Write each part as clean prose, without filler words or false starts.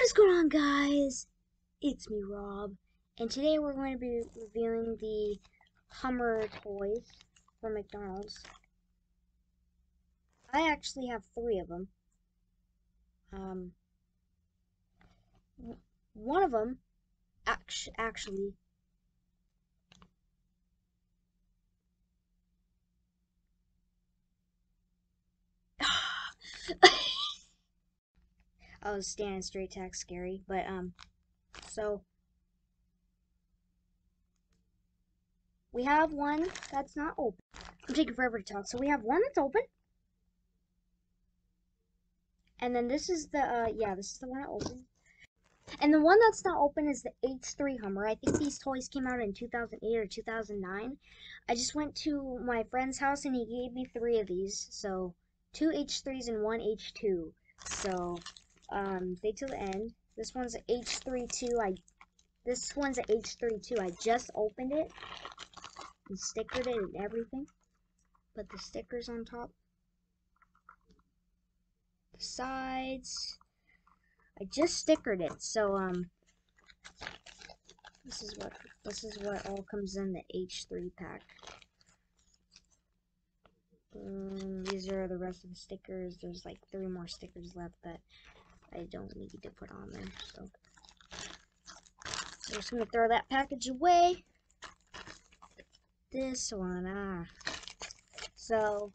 What is going on, guys? It's me, Rob, and today we're going to be reviewing the Hummer toys from McDonald's. I actually have 3 of them. One of them actually I was standing straight to act scary, but so we have one that's not open. I'm taking forever to talk. So we have one that's open. And then this is the this is the one I opened. And the one that's not open is the H3 Hummer. I think these toys came out in 2008 or 2009. I just went to my friend's house and he gave me 3 of these. So 2 H3s and 1 H2. So stay till the end. This one's an H3 too. This one's an H3 too. I just opened it and stickered it and everything. Put the stickers on top. The sides. I just stickered it, so this is what all comes in the H3 pack. These are the rest of the stickers. There's like 3 more stickers left that I don't need to put on there, so I'm just gonna throw that package away. This one, so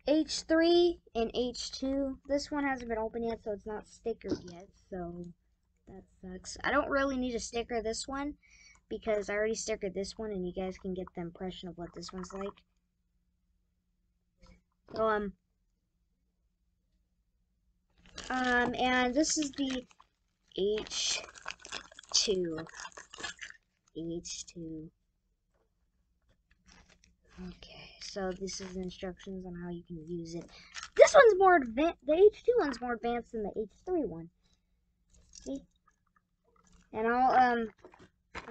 H3 and H2. This one hasn't been opened yet, so it's not stickered yet, so that sucks. I don't really need to sticker this one because I already stickered this one and you guys can get the impression of what this one's like. So, and this is the H2. Okay, so this is the instructions on how you can use it. This one's more advanced. The H2 one's more advanced than the H3 one. See? And I'm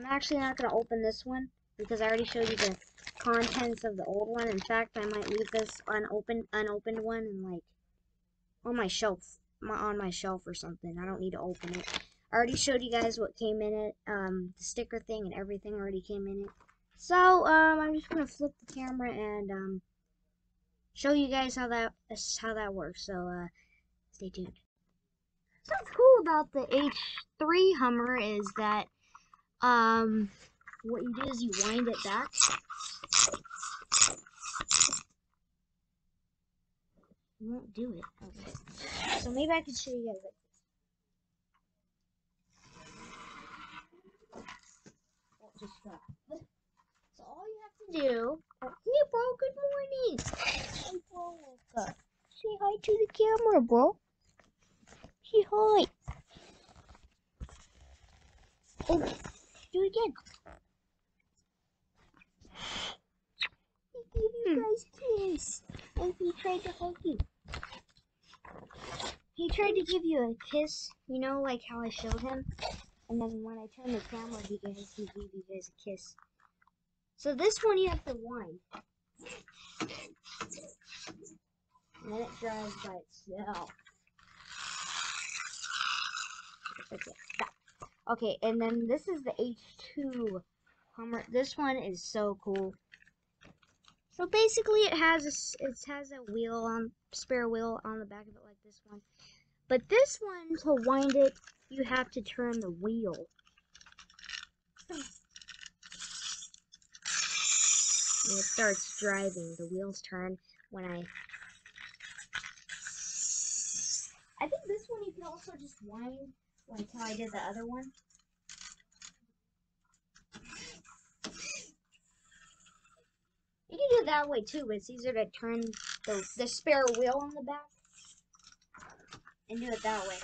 actually not gonna open this one because I already showed you the contents of the old one. In fact, I might leave this unopened one and like on my shelf, or something. I don't need to open it. I already showed you guys what came in it. The sticker thing and everything already came in it. So I'm just gonna flip the camera and show you guys how that works. So stay tuned. So what's cool about the H3 Hummer is that what you do is you wind it back. You won't do it. Okay. So maybe I can show you guys like this. Just stop. So all you have to do. Hey, bro. Good morning. Hey, bro. Wake up. Say hi to the camera, bro. Say hi. Oh, do it again. He gave you guys a kiss, and he tried to hug you. He tried to give you a kiss, you know, like how I showed him. And then when I turned the camera, he gave you guys a kiss. So this one you have to wind. And then it dries by itself. Okay, and then this is the H2 Hummer. This one is so cool. So basically it has a spare wheel on the back of it like this one. But this one, to wind it, you have to turn the wheel. And it starts driving. The wheels turn when I think this one you can also just wind like how I did the other one. You can do it that way too, but it's easier to turn the spare wheel on the back and do it that way.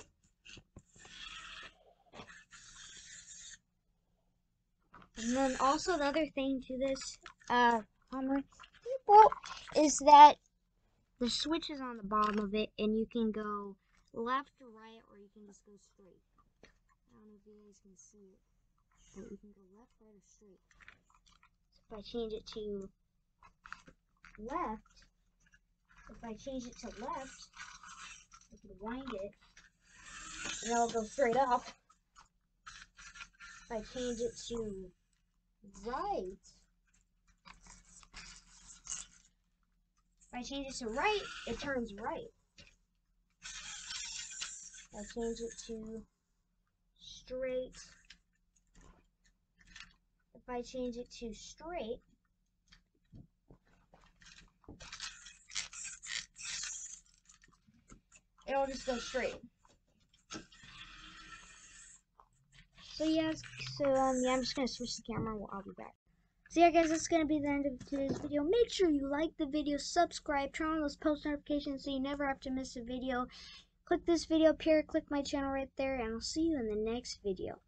And then also the other thing to this Hummer is that the switch is on the bottom of it, and you can go left or right, or you can just go straight. I don't know if you guys can see it, but you can go left, right, or straight. So if I change it to left, I can wind it, and it'll go straight up. If I change it to right, it turns right. If I change it to straight, it'll just go straight. So yeah, I'm just gonna switch the camera. I'll be back. So yeah, guys, that's gonna be the end of today's video. Make sure you like the video, subscribe, turn on those post notifications so you never have to miss a video. Click this video up here, click my channel right there, and I'll see you in the next video.